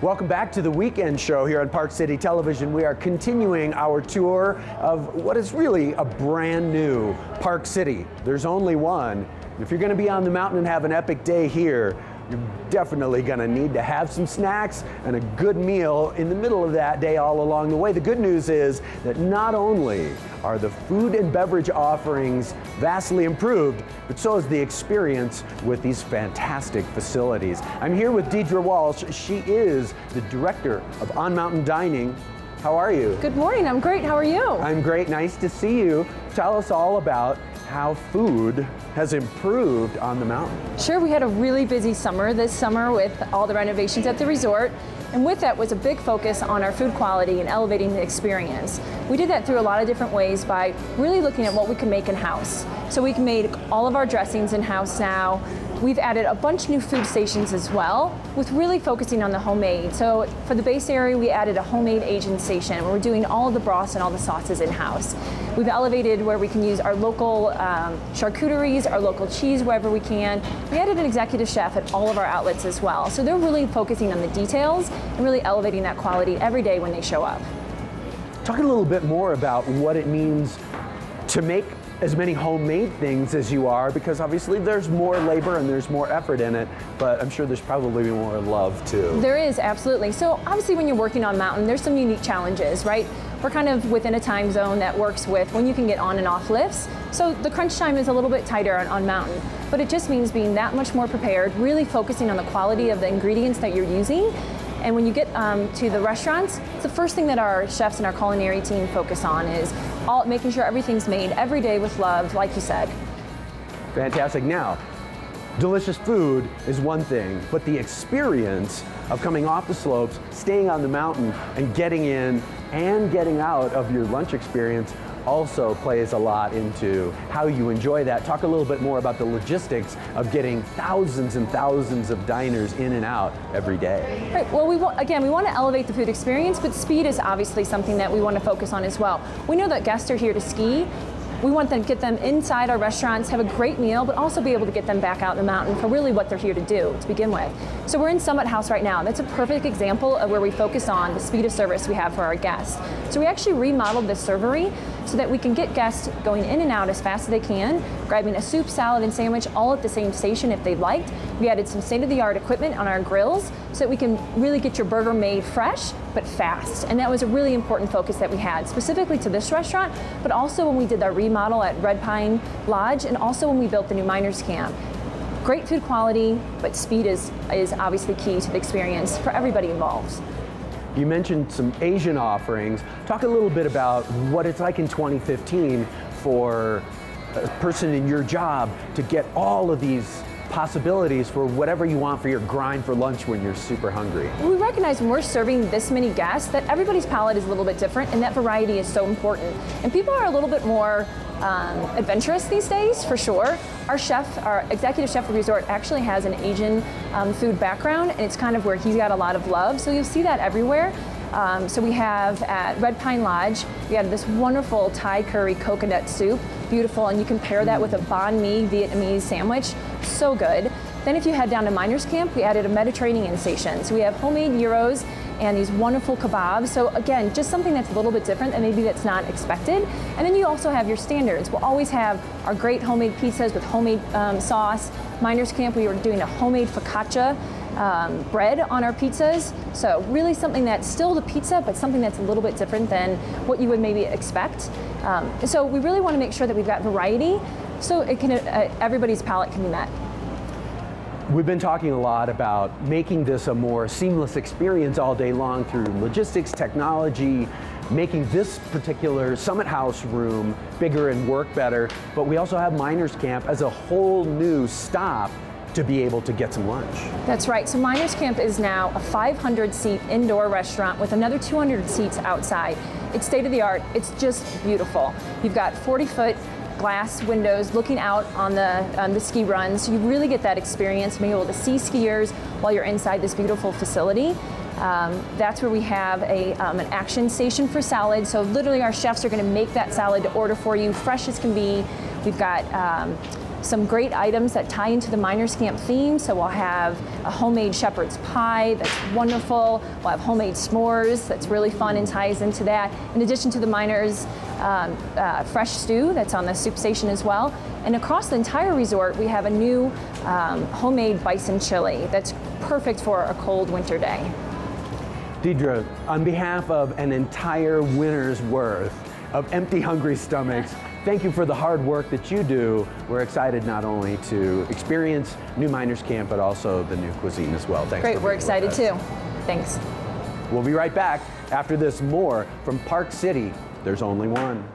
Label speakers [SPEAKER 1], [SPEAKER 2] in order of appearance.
[SPEAKER 1] Welcome back to the weekend show here on Park City Television. We are continuing our tour of what is really a brand new Park City. There's only one. If you're going to be on the mountain and have an epic day here, you're definitely going to need to have some snacks and a good meal in the middle of that day all along the way. The good news is that not only are the food and beverage offerings vastly improved, but so is the experience with these fantastic facilities. I'm here with Deidre Walsh. She is the Director of On Mountain Dining. How are you?
[SPEAKER 2] Good morning, I'm great. How are you?
[SPEAKER 1] I'm great, nice to see you. Tell us all about how food has improved on the mountain.
[SPEAKER 2] Sure, we had a really busy summer this summer with all the renovations at the resort. And with that was a big focus on our food quality and elevating the experience. We did that through a lot of different ways by really looking at what we can make in-house. So we can make all of our dressings in-house now. We've added a bunch of new food stations as well, with really focusing on the homemade. So for the base area, we added a homemade Asian station where we're doing all of the broths and all the sauces in-house. We've elevated where we can use our local charcuteries, our local cheese wherever we can. We added an executive chef at all of our outlets as well. So they're really focusing on the details and really elevating that quality every day when they show up.
[SPEAKER 1] Talk a little bit more about what it means to make as many homemade things as you are, because obviously there's more labor and there's more effort in it, but I'm sure there's probably more love too.
[SPEAKER 2] There is, absolutely. So obviously when you're working on mountain, there's some unique challenges, right? We're kind of within a time zone that works with when you can get on and off lifts. So the crunch time is a little bit tighter on mountain, but it just means being that much more prepared, really focusing on the quality of the ingredients that you're using. And when you get to the restaurants, the first thing that our chefs and our culinary team focus on is making sure everything's made every day with love, like you said.
[SPEAKER 1] Fantastic. Now, delicious food is one thing, but the experience of coming off the slopes, staying on the mountain, and getting in and getting out of your lunch experience also plays a lot into how you enjoy that. Talk a little bit more about the logistics of getting thousands and thousands of diners in and out every day.
[SPEAKER 2] Right, well, we want to elevate the food experience, but speed is obviously something that we want to focus on as well. We know that guests are here to ski. We want them to get them inside our restaurants, have a great meal, but also be able to get them back out in the mountain for really what they're here to do to begin with. So we're in Summit House right now. That's a perfect example of where we focus on the speed of service we have for our guests. So we actually remodeled the servery so that we can get guests going in and out as fast as they can, grabbing a soup, salad, and sandwich all at the same station if they'd liked. We added some state-of-the-art equipment on our grills so that we can really get your burger made fresh but fast. And that was a really important focus that we had, specifically to this restaurant, but also when we did our remodel at Red Pine Lodge, and also when we built the new Miners Camp. Great food quality, but speed is obviously key to the experience for everybody involved.
[SPEAKER 1] You mentioned some Asian offerings. Talk a little bit about what it's like in 2015 for a person in your job to get all of these possibilities for whatever you want for your grind for lunch when you're super hungry.
[SPEAKER 2] We recognize when we're serving this many guests that everybody's palate is a little bit different, and that variety is so important. And people are a little bit more adventurous these days, for sure. Our chef, our executive chef of the resort, actually has an Asian food background, and it's kind of where he's got a lot of love. So you'll see that everywhere. So we have at Red Pine Lodge, we have this wonderful Thai curry coconut soup, beautiful, and you can pair that with a banh mi Vietnamese sandwich, so good. Then if you head down to Miners Camp, we added a Mediterranean station. So we have homemade gyros and these wonderful kebabs. So again, just something that's a little bit different and maybe that's not expected. And then you also have your standards. We'll always have our great homemade pizzas with homemade sauce. Miners Camp, we were doing a homemade focaccia bread on our pizzas. So really something that's still the pizza, but something that's a little bit different than what you would maybe expect. So we really want to make sure that we've got variety so it can everybody's palate can be met.
[SPEAKER 1] We've been talking a lot about making this a more seamless experience all day long through logistics, technology, making this particular Summit House room bigger and work better, but we also have Miners Camp as a whole new stop to be able to get some lunch.
[SPEAKER 2] That's right. So Miners Camp is now a 500-seat indoor restaurant with another 200 seats outside. It's state-of-the-art. It's just beautiful. You've got 40-foot glass windows looking out on the ski runs, so you really get that experience, being able to see skiers while you're inside this beautiful facility. That's where we have an action station for salad. So literally our chefs are going to make that salad to order for you, fresh as can be. We've got some great items that tie into the Miners Camp theme. So we'll have a homemade shepherd's pie that's wonderful. We'll have homemade s'mores that's really fun and ties into that. In addition to the Miners fresh stew that's on the soup station as well. And across the entire resort, we have a new homemade bison chili that's perfect for a cold winter day.
[SPEAKER 1] Deidre, on behalf of an entire winter's worth of empty, hungry stomachs, thank you for the hard work that you do. We're excited not only to experience new Miners Camp, but also the new cuisine as well. Thanks.
[SPEAKER 2] Great, we're excited too. Thanks.
[SPEAKER 1] We'll be right back after this. More from Park City. There's only one.